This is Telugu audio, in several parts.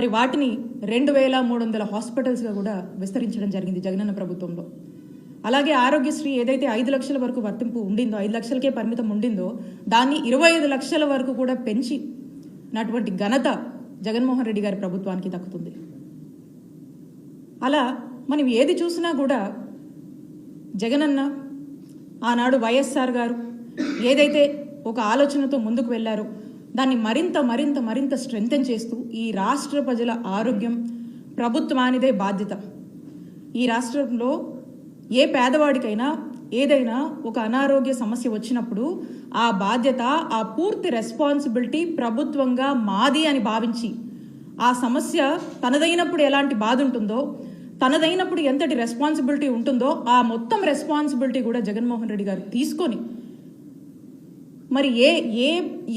మరి వాటిని 2300 హాస్పిటల్స్గా కూడా విస్తరించడం జరిగింది జగనన్న ప్రభుత్వంలో. అలాగే ఆరోగ్యశ్రీ ఏదైతే 5 లక్షల వరకు వర్తింపు ఉండిందో, 5 లక్షలకే పరిమితం ఉండిందో దాన్ని 25 లక్షల వరకు కూడా పెంచి నటువంటి ఘనత జగన్మోహన్ రెడ్డి గారి ప్రభుత్వానికి దక్కుతుంది. అలా మనం ఏది చూసినా కూడా జగనన్న ఆనాడు వైఎస్ఆర్ గారు ఏదైతే ఒక ఆలోచనతో ముందుకు వెళ్ళారో దాన్ని మరింత మరింత మరింత స్ట్రెంథెన్ చేస్తూ ఈ రాష్ట్ర ప్రజల ఆరోగ్యం ప్రభుత్వానిదే బాధ్యత. ఈ రాష్ట్రంలో ఏ పేదవాడికైనా ఏదైనా ఒక అనారోగ్య సమస్య వచ్చినప్పుడు ఆ బాధ్యత, ఆ పూర్తి రెస్పాన్సిబిలిటీ ప్రభుత్వంగా మాది అని భావించి ఆ సమస్య తనదైనప్పుడు ఎలాంటి బాధ ఉంటుందో, తనదైనప్పుడు ఎంతటి రెస్పాన్సిబిలిటీ ఉంటుందో ఆ మొత్తం రెస్పాన్సిబిలిటీ కూడా జగన్మోహన్ రెడ్డి గారు తీసుకొని మరి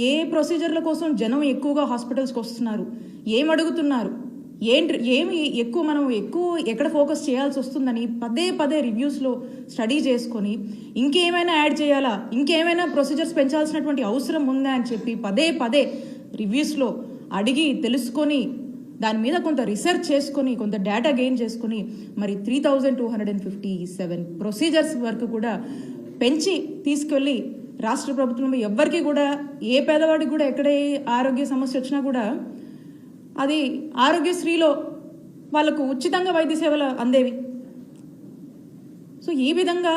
ఏ ప్రొసీజర్ల కోసం జనం ఎక్కువగా హాస్పిటల్స్కి వస్తున్నారు, ఏం అడుగుతున్నారు, ఏమి మనం ఎక్కడ ఫోకస్ చేయాల్సి వస్తుందని పదే పదే రివ్యూస్లో స్టడీ చేసుకొని ఇంకేమైనా యాడ్ చేయాలా, ఇంకేమైనా ప్రొసీజర్స్ పెంచాల్సినటువంటి అవసరం ఉందా అని చెప్పి పదే పదే రివ్యూస్లో అడిగి తెలుసుకొని దాని మీద కొంత రీసెర్చ్ చేసుకొని కొంత డేటా గెయిన్ చేసుకొని మరి 3257 ప్రొసీజర్స్ వరకు కూడా పెంచి తీసుకెళ్ళి రాష్ట్ర ప్రభుత్వంలో ఎవ్వరికి కూడా ఏ పేదవాడికి కూడా ఎక్కడే ఆరోగ్య సమస్య వచ్చినా కూడా అది ఆరోగ్యశ్రీలో వాళ్ళకు ఉచితంగా వైద్య సేవలు అందేవి. సో ఈ విధంగా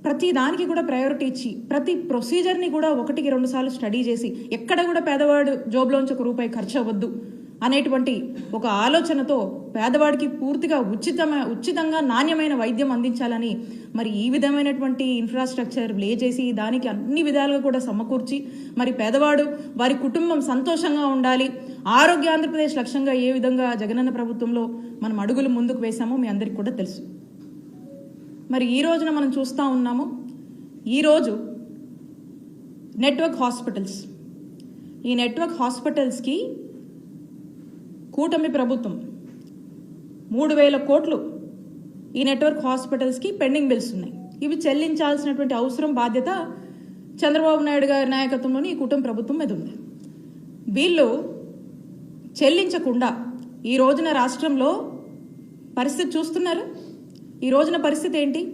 ప్రతి దానికి కూడా ప్రయారిటీ ఇచ్చి ప్రతి ప్రొసీజర్ని కూడా 1-2 సార్లు స్టడీ చేసి ఎక్కడ కూడా పేదవాడు జోబులోంచి ₹1 ఖర్చు అవ్వద్దు అనేటువంటి ఒక ఆలోచనతో పేదవాడికి పూర్తిగా ఉచితంగా నాణ్యమైన వైద్యం అందించాలని మరి ఈ విధమైనటువంటి ఇన్ఫ్రాస్ట్రక్చర్ లే చేసి దానికి అన్ని విధాలుగా కూడా సమకూర్చి మరి పేదవాడు వారి కుటుంబం సంతోషంగా ఉండాలి, ఆరోగ్య ఆంధ్రప్రదేశ్ లక్ష్యంగా ఏ విధంగా జగనన్న ప్రభుత్వంలో మనం అడుగులు ముందుకు వేశామో మీ అందరికీ కూడా తెలుసు. మరి ఈ రోజున మనం చూస్తూ ఉన్నాము, ఈరోజు నెట్వర్క్ హాస్పిటల్స్, ఈ నెట్వర్క్ హాస్పిటల్స్కి కూటమి ప్రభుత్వం 3000 కోట్లు ఈ నెట్వర్క్ హాస్పిటల్స్కి పెండింగ్ బిల్స్ ఉన్నాయి. ఇవి చెల్లించాల్సినటువంటి అవసరం, బాధ్యత చంద్రబాబు నాయుడు గారి నాయకత్వంలోని ఈ కూటమి ప్రభుత్వం మీద ఉంది. వీళ్ళు చెల్లించకుండా ఈ రోజున రాష్ట్రంలో పరిస్థితి చూస్తున్నారు. ఈ రోజున పరిస్థితి ఏంటి?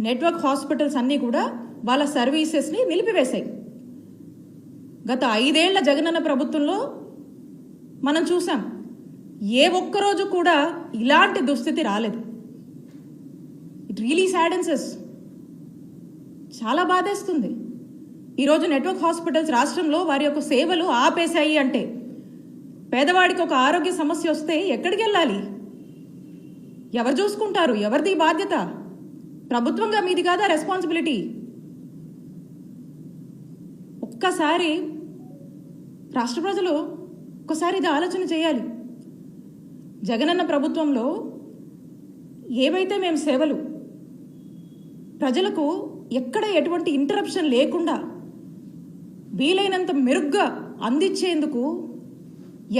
నెట్వర్క్ హాస్పిటల్స్ అన్నీ కూడా వాళ్ళ సర్వీసెస్ని నిలిపివేశాయి. గత 5 ఏళ్ల జగనన్న ప్రభుత్వంలో మనం చూసాం, ఏ ఒక్కరోజు కూడా ఇలాంటి దుస్థితి రాలేదు. ఇట్ రియలీ సాడెన్సెస్, చాలా బాధేస్తుంది. ఈరోజు నెట్వర్క్ హాస్పిటల్స్ రాష్ట్రంలో వారి యొక్క సేవలు ఆపేశాయి అంటే పేదవాడికి ఒక ఆరోగ్య సమస్య వస్తే ఎక్కడికి వెళ్ళాలి, ఎవరు చూసుకుంటారు, ఎవరిది బాధ్యత? ప్రభుత్వంగా మీది కాదా రెస్పాన్సిబిలిటీ? ఒక్కసారి రాష్ట్ర ప్రజలు ఒకసారి ఇది ఆలోచన చేయాలి. జగనన్న ప్రభుత్వంలో ఏవైతే మేము సేవలు ప్రజలకు ఎక్కడ ఎటువంటి ఇంటరప్షన్ లేకుండా వీలైనంత మెరుగ్గా అందించేందుకు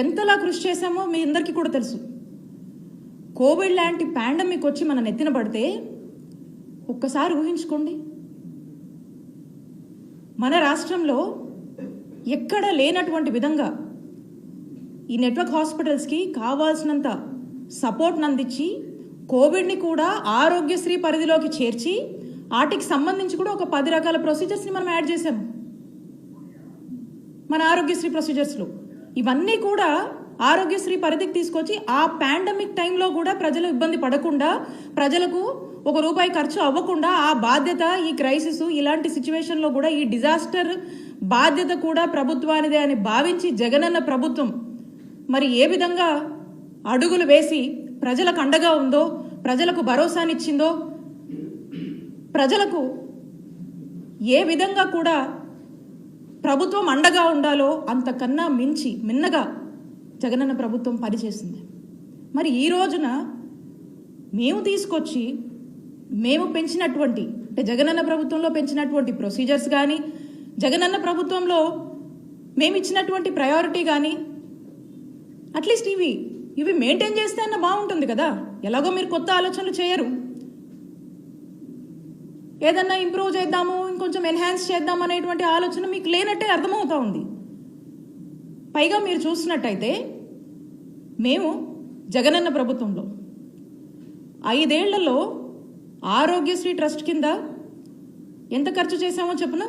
ఎంతలా కృషి చేశామో మీ అందరికీ కూడా తెలుసు. కోవిడ్ లాంటి పాండమిక్ వచ్చి మన నెత్తిన పడితే ఒక్కసారి ఊహించుకోండి, మన రాష్ట్రంలో ఎక్కడ లేనటువంటి విధంగా ఈ నెట్వర్క్ హాస్పిటల్స్కి కావాల్సినంత సపోర్ట్ని అందించి కోవిడ్ని కూడా ఆరోగ్యశ్రీ పరిధిలోకి చేర్చి వాటికి సంబంధించి కూడా ఒక 10 రకాల ప్రొసీజర్స్ని మనం యాడ్ చేసాము మన ఆరోగ్యశ్రీ ప్రొసీజర్స్లో. ఇవన్నీ కూడా ఆరోగ్యశ్రీ పరిధికి తీసుకొచ్చి ఆ పాండమిక్ టైంలో కూడా ప్రజలు ఇబ్బంది పడకుండా, ప్రజలకు ₹1 ఖర్చు అవ్వకుండా ఆ బాధ్యత, ఈ క్రైసిస్ ఇలాంటి సిచ్యువేషన్లో కూడా ఈ డిజాస్టర్ బాధ్యత కూడా ప్రభుత్వానిదే అని భావించి జగనన్న ప్రభుత్వం మరి ఏ విధంగా అడుగులు వేసి ప్రజలకు అండగా ఉందో, ప్రజలకు భరోసానిచ్చిందో, ప్రజలకు ఏ విధంగా కూడా ప్రభుత్వం అండగా ఉండాలో అంతకన్నా మిన్నగా జగనన్న ప్రభుత్వం పనిచేసింది. మరి ఈ రోజున మేము తీసుకొచ్చి మేము పెంచినటువంటి అంటే జగనన్న ప్రభుత్వంలో పెంచినటువంటి ప్రొసీజర్స్ కానీ, జగనన్న ప్రభుత్వంలో మేము ఇచ్చినటువంటి ప్రయారిటీ కానీ అట్లీస్ట్ ఇవి మెయింటైన్ చేస్తే అన్న బాగుంటుంది కదా. ఎలాగో మీరు కొత్త ఆలోచనలు చేయరు, ఏదన్నా ఇంప్రూవ్ చేద్దాము, ఇంకొంచెం ఎన్హాన్స్ చేద్దాం అనేటువంటి ఆలోచన మీకు లేనట్టే అర్థమవుతా ఉంది. పైగా మీరు చూసినట్టయితే మేము జగనన్న ప్రభుత్వంలో 5 ఏళ్లలో ఆరోగ్యశ్రీ ట్రస్ట్ కింద ఎంత ఖర్చు చేశామో చెప్పనా?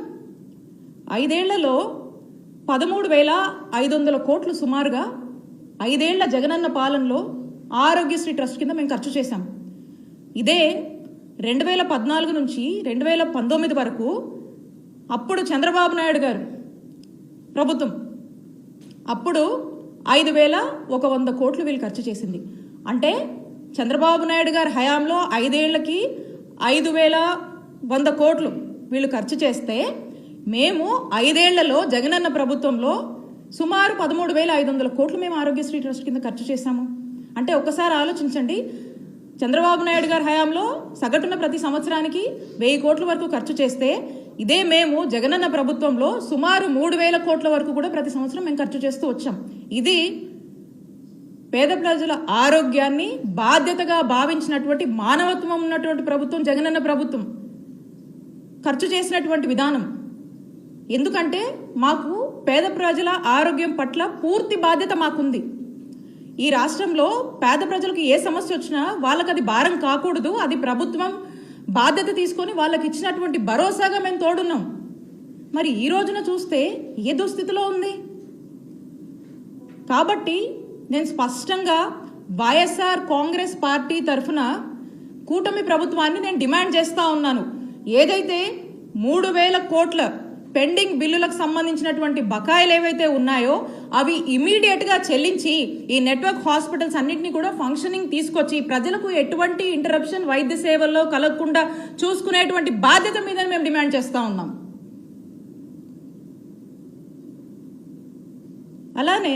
5 ఏళ్లలో 13,500 కోట్లు సుమారుగా 5 ఏళ్ల జగనన్న పాలనలో ఆరోగ్యశ్రీ ట్రస్ట్ కింద మేము ఖర్చు చేశాం. ఇదే 2014 నుంచి 2019 వరకు అప్పుడు చంద్రబాబు నాయుడు గారు ప్రభుత్వం అప్పుడు 5,100 కోట్లు వీళ్ళు ఖర్చు చేసింది. అంటే చంద్రబాబు నాయుడు గారి హయాంలో 5 ఏళ్లకి 5,100 కోట్లు వీళ్ళు ఖర్చు చేస్తే మేము 5 ఏళ్లలో జగనన్న ప్రభుత్వంలో సుమారు 13,500 కోట్లు మేము ఆరోగ్యశ్రీ ట్రస్ట్ కింద ఖర్చు చేశాము. అంటే ఒక్కసారి ఆలోచించండి, చంద్రబాబు నాయుడు గారి హయాంలో సగటున ప్రతి సంవత్సరానికి 1000 కోట్ల వరకు ఖర్చు చేస్తే ఇదే మేము జగనన్న ప్రభుత్వంలో సుమారు 3,000 కోట్ల వరకు కూడా ప్రతి సంవత్సరం మేము ఖర్చు చేస్తూ వచ్చాం. ఇది పేద ప్రజల ఆరోగ్యాన్ని బాధ్యతగా భావించినటువంటి మానవత్వం ఉన్నటువంటి ప్రభుత్వం జగనన్న ప్రభుత్వం ఖర్చు చేసినటువంటి విధానం. ఎందుకంటే మాకు పేద ప్రజల ఆరోగ్యం పట్ల పూర్తి బాధ్యత మాకుంది. ఈ రాష్ట్రంలో పేద ప్రజలకు ఏ సమస్య వచ్చినా వాళ్ళకి అది భారం కాకూడదు, అది ప్రభుత్వం బాధ్యత తీసుకొని వాళ్ళకి ఇచ్చినటువంటి భరోసాగా మేము తోడున్నాం. మరి ఈ రోజున చూస్తే ఏ దుస్థితిలో ఉంది. కాబట్టి నేను స్పష్టంగా వైఎస్ఆర్ కాంగ్రెస్ పార్టీ తరఫున కూటమి ప్రభుత్వాన్ని నేను డిమాండ్ చేస్తా ఉన్నాను. ఏదైతే 3,000 కోట్ల పెండింగ్ బిల్లులకు సంబంధించినటువంటి బకాయిలు ఏవైతే ఉన్నాయో అవి ఇమీడియట్గా చెల్లించి ఈ నెట్వర్క్ హాస్పిటల్స్ అన్నింటినీ కూడా ఫంక్షనింగ్ తీసుకొచ్చి ప్రజలకు ఎటువంటి ఇంటరప్షన్ వైద్య సేవల్లో కలగకుండా చూసుకునేటువంటి బాధ్యత మీద మేము డిమాండ్ చేస్తూ ఉన్నాం. అలానే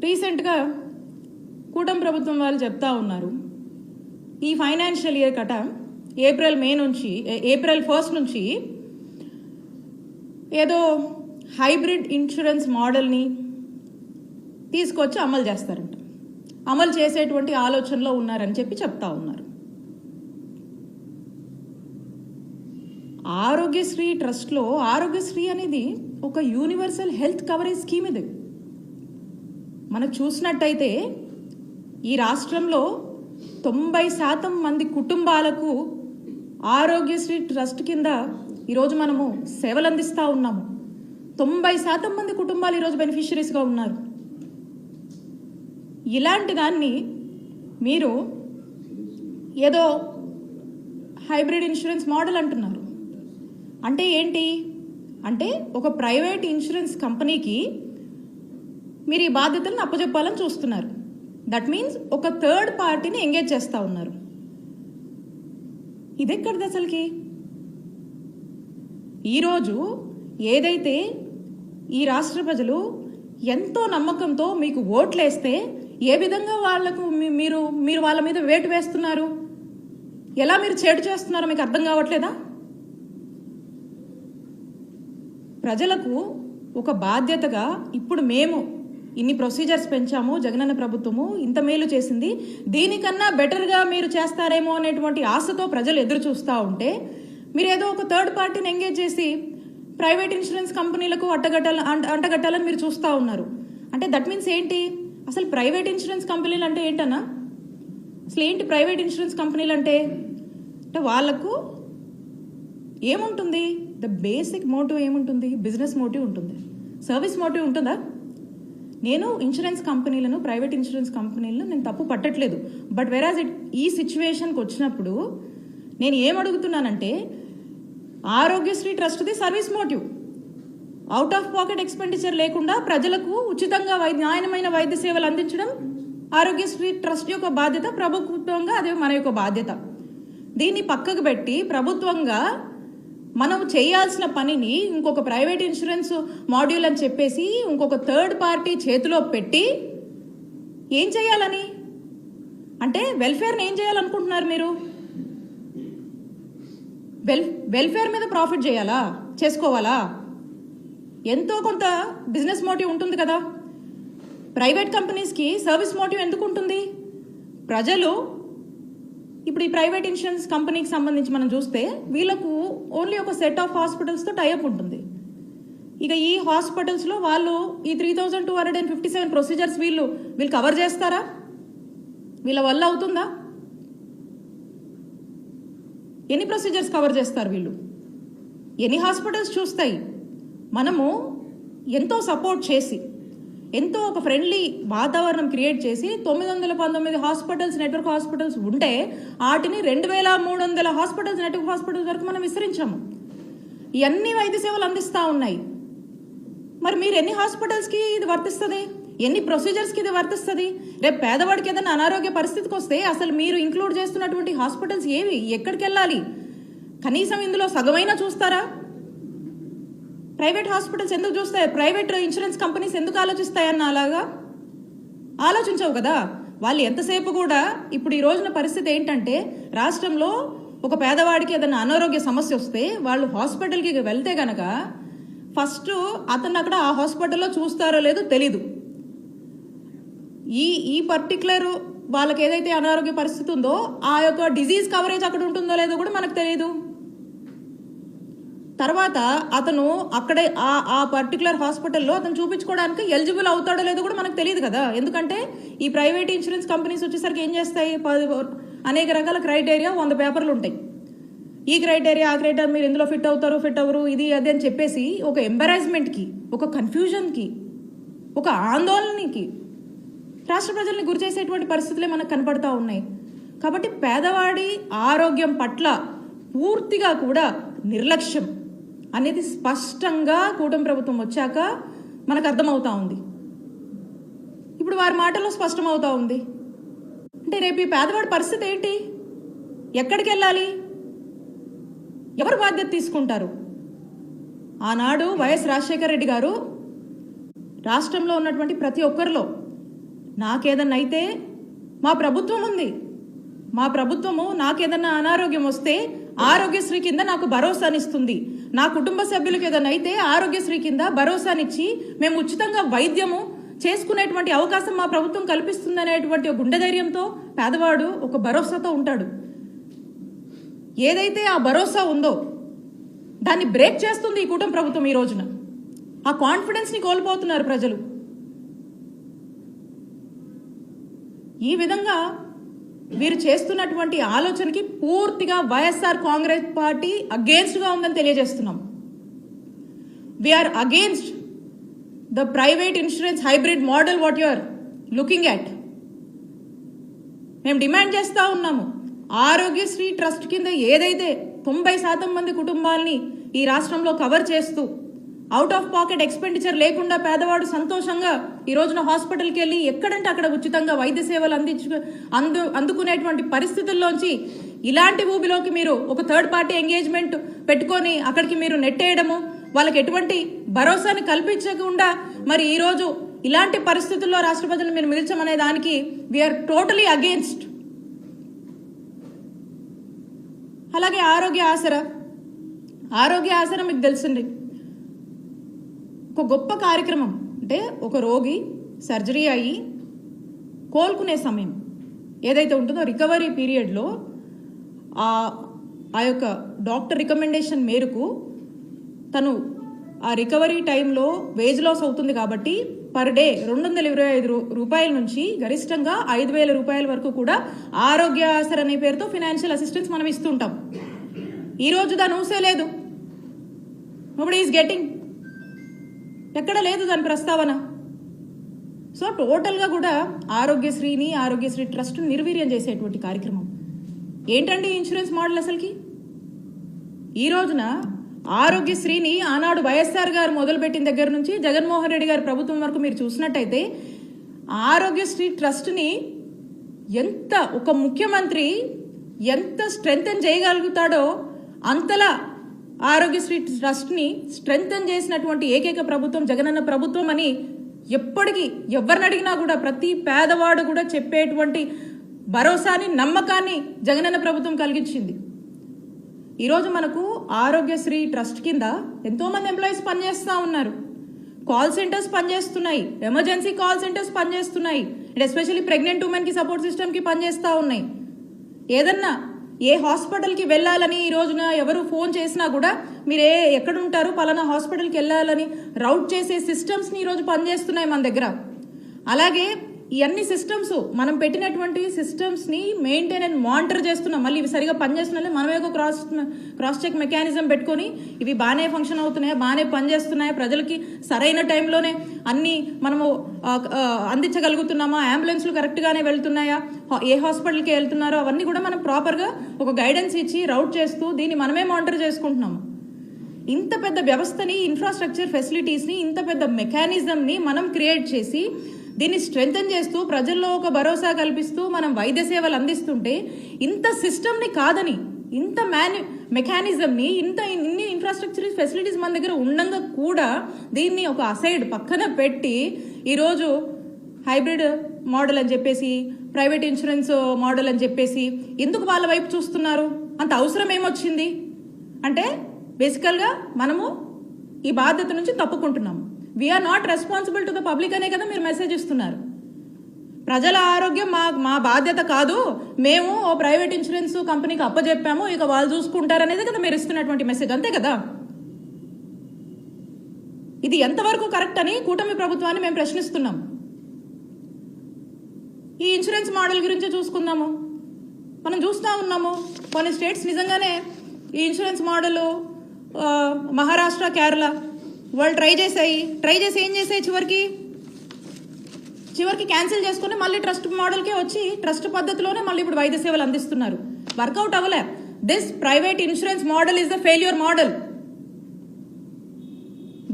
రీసెంట్గా కూటమి ప్రభుత్వం వాళ్ళు చెప్తా ఉన్నారు, ఈ ఫైనాన్షియల్ ఇయర్ కట ఏప్రిల్ 1 నుంచి ఏదో హైబ్రిడ్ ఇన్సూరెన్స్ మోడల్ని తీసుకొచ్చి అమలు చేస్తారంట, అమలు చేసేటువంటి ఆలోచనలో ఉన్నారని చెప్పి చెప్తా ఉన్నారు. ఆరోగ్యశ్రీ ట్రస్ట్లో ఆరోగ్యశ్రీ అనేది ఒక యూనివర్సల్ హెల్త్ కవరేజ్ స్కీమ్. ఇది మనకు చూసినట్టయితే ఈ రాష్ట్రంలో 90% మంది కుటుంబాలకు ఆరోగ్యశ్రీ ట్రస్ట్ కింద ఈరోజు మనము సేవలు అందిస్తూ ఉన్నాము. 90% మంది కుటుంబాలు ఈరోజు బెనిఫిషరీస్గా ఉన్నారు. ఇలాంటి దాన్ని మీరు ఏదో హైబ్రిడ్ ఇన్సూరెన్స్ మోడల్ అంటున్నారు. అంటే ఏంటి అంటే ఒక ప్రైవేట్ ఇన్సూరెన్స్ కంపెనీకి మీరు ఈ బాధ్యతలను అప్పచెప్పాలని చూస్తున్నారు. దట్ మీన్స్ ఒక థర్డ్ పార్టీని ఎంగేజ్ చేస్తూ ఉన్నారు. ఇదెక్కడిది అసలుకి? ఈరోజు ఏదైతే ఈ రాష్ట్ర ప్రజలు ఎంతో నమ్మకంతో మీకు ఓట్లేస్తే ఏ విధంగా వాళ్లకు మీరు వాళ్ళ మీద వేటు వేస్తున్నారు, ఎలా మీరు చేటు చేస్తున్నారో మీకు అర్థం కావట్లేదా? ప్రజలకు ఒక బాధ్యతగా ఇప్పుడు మేము ఇన్ని ప్రొసీజర్స్ పెంచాము, జగనన్న ప్రభుత్వము ఇంత మేలు చేసింది, దీనికన్నా బెటర్గా మీరు చేస్తారేమో అనేటువంటి ఆశతో ప్రజలు ఎదురు చూస్తూ ఉంటే మీరు ఏదో ఒక థర్డ్ పార్టీని ఎంగేజ్ చేసి ప్రైవేట్ ఇన్సూరెన్స్ కంపెనీలకు అంటగట్టాలని మీరు చూస్తూ ఉన్నారు. అంటే దట్ మీన్స్ ఏంటి? అసలు ప్రైవేట్ ఇన్సూరెన్స్ కంపెనీలు అంటే ఏంటన్నా? అసలు ఏంటి ప్రైవేట్ ఇన్సూరెన్స్ కంపెనీలు అంటే? వాళ్ళకు ఏముంటుంది? ద బేసిక్ మోటివ్ ఏముంటుంది? బిజినెస్ మోటివ్ ఉంటుంది, సర్వీస్ మోటివ్ ఉంటుందా? నేను ఇన్సూరెన్స్ కంపెనీలను, ప్రైవేట్ ఇన్సూరెన్స్ కంపెనీలను నేను తప్పు పట్టట్లేదు. బట్ వెరాజ్ ఈ సిచ్యువేషన్కి వచ్చినప్పుడు నేను ఏమడుగుతున్నానంటే ఆరోగ్యశ్రీ ట్రస్ట్ది service motive, out of pocket expenditure లేకుండా ప్రజలకు ఉచితంగా నాణ్యమైన వైద్య సేవలు అందించడం ఆరోగ్యశ్రీ ట్రస్ట్ యొక్క బాధ్యత, ప్రభుత్వంగా అదే మన యొక్క బాధ్యత. దీన్ని పక్కకు పెట్టి ప్రభుత్వంగా మనం చేయాల్సిన పనిని ఇంకొక ప్రైవేట్ ఇన్సూరెన్స్ మాడ్యూల్ అని చెప్పేసి ఇంకొక థర్డ్ పార్టీ చేతిలో పెట్టి ఏం చేయాలని? అంటే వెల్ఫేర్ని ఏం చేయాలనుకుంటున్నారు మీరు? వెల్ఫేర్ మీద ప్రాఫిట్ చేయాలా, చేసుకోవాలా? ఎంతో కొంత బిజినెస్ మోటివ్ ఉంటుంది కదా. ప్రైవేట్ కంపెనీస్కి సర్వీస్ మోటివ్ ఎందుకు ఉంటుంది? ప్రజలు ఇప్పుడు ఈ ప్రైవేట్ ఇన్సూరెన్స్ కంపెనీకి సంబంధించి మనం చూస్తే వీళ్ళకు ఓన్లీ ఒక సెట్ ఆఫ్ హాస్పిటల్స్తో టైఅప్ ఉంటుంది. ఇక ఈ హాస్పిటల్స్లో వాళ్ళు ఈ 3257 ప్రొసీజర్స్ వీళ్ళు కవర్ చేస్తారా? వీళ్ళ వల్ల అవుతుందా? ఎన్ని ప్రొసీజర్స్ కవర్ చేస్తారు వీళ్ళు? ఎన్ని హాస్పిటల్స్ చూస్తాయి? మనము ఎంతో సపోర్ట్ చేసి, ఎంతో ఒక ఫ్రెండ్లీ వాతావరణం క్రియేట్ చేసి 919 హాస్పిటల్స్, నెట్వర్క్ హాస్పిటల్స్ ఉంటే వాటిని 2300 హాస్పిటల్స్, నెట్వర్క్ హాస్పిటల్స్ వరకు మనం విస్తరించాము. ఇవన్నీ వైద్య సేవలు అందిస్తూ ఉన్నాయి. మరి మీరు ఎన్ని హాస్పిటల్స్కి ఇది వర్తిస్తుంది? ఎన్ని ప్రొసీజర్స్కి ఇది వర్తిస్తుంది? రేపు పేదవాడికి ఏదైనా అనారోగ్య పరిస్థితికి వస్తే అసలు మీరు ఇంక్లూడ్ చేస్తున్నటువంటి హాస్పిటల్స్ ఏవి, ఎక్కడికి వెళ్ళాలి? కనీసం ఇందులో సగమైనా చూస్తారా? ప్రైవేట్ హాస్పిటల్స్ ఎందుకు చూస్తాయి? ప్రైవేట్ ఇన్సూరెన్స్ కంపెనీస్ ఎందుకు ఆలోచిస్తాయన్న అలాగా ఆలోచించవు కదా. వాళ్ళు ఎంతసేపు కూడా ఇప్పుడు ఈ రోజున పరిస్థితి ఏంటంటే, రాష్ట్రంలో ఒక పేదవాడికి ఏదైనా అనారోగ్య సమస్య వస్తే వాళ్ళు హాస్పిటల్కి వెళ్తే కనుక ఫస్ట్ అతను అక్కడ ఆ హాస్పిటల్లో చూస్తారో లేదో తెలీదు. ఈ పర్టికులర్ వాళ్ళకి ఏదైతే అనారోగ్య పరిస్థితి ఉందో ఆ యొక్క డిజీజ్ కవరేజ్ అక్కడ ఉంటుందో లేదో కూడా మనకు తెలియదు. తర్వాత అతను అక్కడే ఆ పర్టికులర్ హాస్పిటల్లో అతను చూపించుకోవడానికి ఎలిజిబుల్ అవుతాడో లేదో కూడా మనకు తెలియదు కదా. ఎందుకంటే ఈ ప్రైవేట్ ఇన్సూరెన్స్ కంపెనీస్ వచ్చేసరికి ఏం చేస్తాయి, అనేక రకాల క్రైటీరియా 100 పేపర్లు ఉంటాయి. ఈ క్రైటీరియా ఆ క్రైటీరియా మీరు ఇందులో ఫిట్ అవ్వరు ఇది అది అని చెప్పేసి ఒక ఎంబరాస్మెంట్కి, ఒక కన్ఫ్యూజన్కి, ఒక ఆందోళనకి రాష్ట్ర ప్రజల్ని గురి చేసేటువంటి పరిస్థితులే మనకు కనపడతా ఉన్నాయి. కాబట్టి పేదవాడి ఆరోగ్యం పట్ల పూర్తిగా కూడా నిర్లక్ష్యం అనేది స్పష్టంగా కూటమి ప్రభుత్వం వచ్చాక మనకు అర్థమవుతా ఉంది. ఇప్పుడు వారి మాటల్లో స్పష్టమవుతా ఉంది. అంటే రేపు ఈ పేదవాడి పరిస్థితి ఏంటి? ఎక్కడికి వెళ్ళాలి? ఎవరు బాధ్యత తీసుకుంటారు? ఆనాడు వైఎస్ రాజశేఖర రెడ్డి గారు రాష్ట్రంలో ఉన్నటువంటి ప్రతి ఒక్కరిలో నాకేదన్నా అయితే మా ప్రభుత్వం ఉంది, మా ప్రభుత్వము నాకేదన్నా అనారోగ్యం వస్తే ఆరోగ్యశ్రీ కింద నాకు భరోసానిస్తుంది, నా కుటుంబ సభ్యులకు ఏదైనా అయితే ఆరోగ్యశ్రీ కింద భరోసానిచ్చి మేము ఉచితంగా వైద్యము చేసుకునేటువంటి అవకాశం మా ప్రభుత్వం కల్పిస్తుంది అనేటువంటి గుండె ధైర్యంతో పేదవాడు ఒక భరోసాతో ఉంటాడు. ఏదైతే ఆ భరోసా ఉందో దాన్ని బ్రేక్ చేస్తుంది ఈ కూటమి ప్రభుత్వం. ఈ రోజున ఆ కాన్ఫిడెన్స్ని కోల్పోతున్నారు ప్రజలు. ఈ విధంగా వీరు చేస్తున్నటువంటి ఆలోచనకి పూర్తిగా వైఎస్ఆర్ కాంగ్రెస్ పార్టీ అగేన్స్ట్గా ఉందని తెలియజేస్తున్నాం. We're against the private insurance hybrid model what you are looking at. మేము డిమాండ్ చేస్తూ ఉన్నాము, ఆరోగ్యశ్రీ ట్రస్ట్ కింద ఏదైతే 90% మంది కుటుంబాలని ఈ రాష్ట్రంలో కవర్ చేస్తూ అవుట్ ఆఫ్ పాకెట్ ఎక్స్పెండిచర్ లేకుండా పేదవాడు సంతోషంగా ఈ రోజున హాస్పిటల్కి వెళ్ళి ఎక్కడంటే అక్కడ ఉచితంగా వైద్య సేవలు అందుకునేటువంటి పరిస్థితుల్లోంచి ఇలాంటి ఊబిలోకి మీరు ఒక థర్డ్ పార్టీ ఎంగేజ్మెంట్ పెట్టుకొని అక్కడికి మీరు నెట్టేయడము, వాళ్ళకి ఎటువంటి భరోసాని కల్పించకుండా మరి ఈరోజు ఇలాంటి పరిస్థితుల్లో రాష్ట్ర ప్రజలు మీరు మిగిల్చమనే దానికి వీఆర్ టోటలీ అగేన్స్ట్. అలాగే ఆరోగ్య ఆసరా మీకు తెలిసింది ఒక గొప్ప కార్యక్రమం. అంటే ఒక రోగి సర్జరీ అయ్యి కోలుకునే సమయం ఏదైతే ఉంటుందో రికవరీ పీరియడ్లో ఆ యొక్క డాక్టర్ రికమెండేషన్ మేరకు తను ఆ రికవరీ టైంలో వేజ్ లాస్ అవుతుంది కాబట్టి పర్ డే 225 రూపాయల నుంచి గరిష్టంగా 5,000 రూపాయల వరకు కూడా ఆరోగ్య ఆసరా అనే పేరుతో ఫైనాన్షియల్ అసిస్టెన్స్ మనం ఇస్తుంటాం. ఈరోజు దాని ఊసే లేదు. నోబడీ ఈజ్ గెటింగ్, ఎక్కడ లేదు దాని ప్రస్తావన. సో టోటల్గా కూడా ఆరోగ్యశ్రీ ట్రస్ట్ నిర్వీర్యం చేసేటువంటి కార్యక్రమం ఏంటండి ఇన్సూరెన్స్ మోడల్ అసలుకి? ఈ రోజున ఆరోగ్యశ్రీని ఆనాడు వైఎస్ఆర్ గారు మొదలుపెట్టిన దగ్గర నుంచి జగన్మోహన్ రెడ్డి గారి ప్రభుత్వం వరకు మీరు చూసినట్టయితే ఆరోగ్యశ్రీ ట్రస్ట్ని ఎంత ఒక ముఖ్యమంత్రి ఎంత స్ట్రెంగ్తెన్ చేయగలుగుతాడో అంతలా ఆరోగ్యశ్రీ ట్రస్ట్ని స్ట్రెంగ్తెన్ చేసినటువంటి ఏకైక ప్రభుత్వం జగనన్న ప్రభుత్వం అని ఎప్పటికీ ఎవరిని అడిగినా కూడా ప్రతి పేదవాడు కూడా చెప్పేటువంటి భరోసాని, నమ్మకాన్ని జగనన్న ప్రభుత్వం కలిగించింది. ఈరోజు మనకు ఆరోగ్యశ్రీ ట్రస్ట్ కింద ఎంతోమంది ఎంప్లాయీస్ పనిచేస్తూ ఉన్నారు. కాల్ సెంటర్స్ పనిచేస్తున్నాయి, ఎమర్జెన్సీ కాల్ సెంటర్స్ పనిచేస్తున్నాయి, అండ్ ఎస్పెషల్లీ ప్రెగ్నెంట్ ఉమెన్కి సపోర్ట్ సిస్టమ్కి పనిచేస్తూ ఉన్నాయి. ఏదన్నా ఏ హాస్పిటల్కి వెళ్ళాలని ఈ రోజున ఎవరు ఫోన్ చేసినా కూడా మీరు ఎక్కడ ఉంటారు పలానా హాస్పిటల్కి వెళ్ళాలని రౌట్ చేసే సిస్టమ్స్ని ఈరోజు పనిచేస్తున్నాయి మన దగ్గర. అలాగే ఈ అన్ని సిస్టమ్స్ మనం పెట్టినటువంటి సిస్టమ్స్ని మెయింటైన్ అండ్ మానిటర్ చేస్తున్నాం. మళ్ళీ ఇవి సరిగా పనిచేస్తున్నాయి మనమే ఒక క్రాస్ చెక్ మెకానిజం పెట్టుకొని ఇవి బాగానే ఫంక్షన్ అవుతున్నాయా, బాగానే పనిచేస్తున్నాయా, ప్రజలకి సరైన టైంలోనే అన్నీ మనము అందించగలుగుతున్నామా, అంబులెన్స్లు కరెక్ట్గానే వెళ్తున్నాయా, ఏ హాస్పిటల్కి వెళ్తున్నారో అవన్నీ కూడా మనం ప్రాపర్గా ఒక గైడెన్స్ ఇచ్చి రౌట్ చేస్తూ దీన్ని మనమే మానిటర్ చేసుకుంటున్నాము. ఇంత పెద్ద వ్యవస్థని, ఇన్ఫ్రాస్ట్రక్చర్ ఫెసిలిటీస్ని, ఇంత పెద్ద మెకానిజంని మనం క్రియేట్ చేసి దీన్ని స్ట్రెంథన్ చేస్తూ ప్రజల్లో ఒక భరోసా కల్పిస్తూ మనం వైద్య సేవలు అందిస్తుంటే ఇంత సిస్టమ్ని కాదని, ఇంత మెకానిజంని, ఇన్ని ఇన్ఫ్రాస్ట్రక్చర్ ఫెసిలిటీస్ మన దగ్గర ఉండగా కూడా దీన్ని ఒక అసైడ్ పక్కన పెట్టి ఈరోజు హైబ్రిడ్ మోడల్ అని చెప్పేసి, ప్రైవేట్ ఇన్సూరెన్స్ మోడల్ అని చెప్పేసి ఎందుకు వాళ్ళ వైపు చూస్తున్నారు? అంత అవసరం ఏమొచ్చింది అంటే బేసికల్గా మనము ఈ బాధ్యత నుంచి తప్పుకుంటున్నాము. We are not responsible to the public అనే కదా మీరు మెసేజ్ ఇస్తున్నారు. ప్రజల ఆరోగ్యం మా బాధ్యత కాదు, మేము ఓ ప్రైవేట్ ఇన్సూరెన్స్ కంపెనీకి అప్పచెప్పాము, ఇక వాళ్ళు చూసుకుంటారనేది కదా మీరు ఇస్తున్నటువంటి మెసేజ్, అంతే కదా? ఇది ఎంతవరకు కరెక్ట్ అని కూటమి ప్రభుత్వాన్ని మేము ప్రశ్నిస్తున్నాం. ఈ ఇన్సూరెన్స్ మోడల్ గురించి చూసుకుందాము. మనం చూస్తూ ఉన్నాము కొన్ని స్టేట్స్ నిజంగానే ఈ ఇన్సూరెన్స్ మోడల్ మహారాష్ట్ర, కేరళ వాళ్ళు ట్రై చేసి ఏం చేసాయి, చివరికి క్యాన్సిల్ చేసుకుని మళ్ళీ ట్రస్ట్ మోడల్కే వచ్చి ట్రస్ట్ పద్ధతిలోనే మళ్ళీ ఇప్పుడు వైద్య సేవలు అందిస్తున్నారు. వర్కౌట్ అవ్వలే. This private insurance model is the failure model.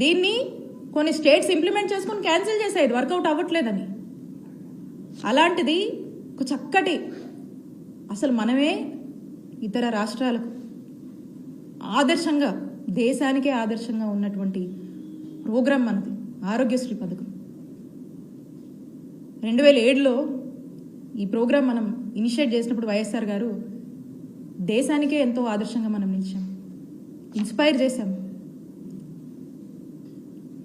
దీన్ని కొన్ని స్టేట్స్ ఇంప్లిమెంట్ చేసుకుని క్యాన్సిల్ చేసాయి, ఇది వర్కౌట్ అవ్వట్లేదని. అలాంటిది ఒక చక్కటి, అసలు మనమే ఇతర రాష్ట్రాలకు ఆదర్శంగా, దేశానికే ఆదర్శంగా ఉన్నటువంటి ప్రోగ్రాం మనది ఆరోగ్యశ్రీ పథకం. 2007లో ఈ ప్రోగ్రాం మనం ఇనిషియేట్ చేసినప్పుడు వైఎస్ఆర్ గారు దేశానికే ఎంతో ఆదర్శంగా మనం నిలిచాం, ఇన్స్పైర్ చేశాం.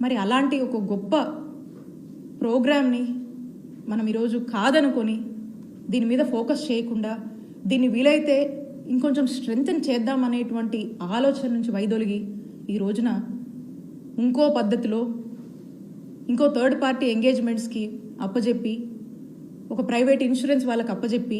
మరి అలాంటి ఒక గొప్ప ప్రోగ్రామ్ని మనం ఈరోజు కాదనుకొని దీని మీద ఫోకస్ చేయకుండా దీన్ని వీలైతే ఇంకొంచెం స్ట్రెంథన్ చేద్దామనేటువంటి ఆలోచన నుంచి వైదొలిగి ఈ రోజున ఇంకో పద్ధతిలో ఇంకో థర్డ్ పార్టీ ఎంగేజ్మెంట్స్కి అప్పజెప్పి, ఒక ప్రైవేట్ ఇన్సూరెన్స్ వాళ్ళకి అప్పజెప్పి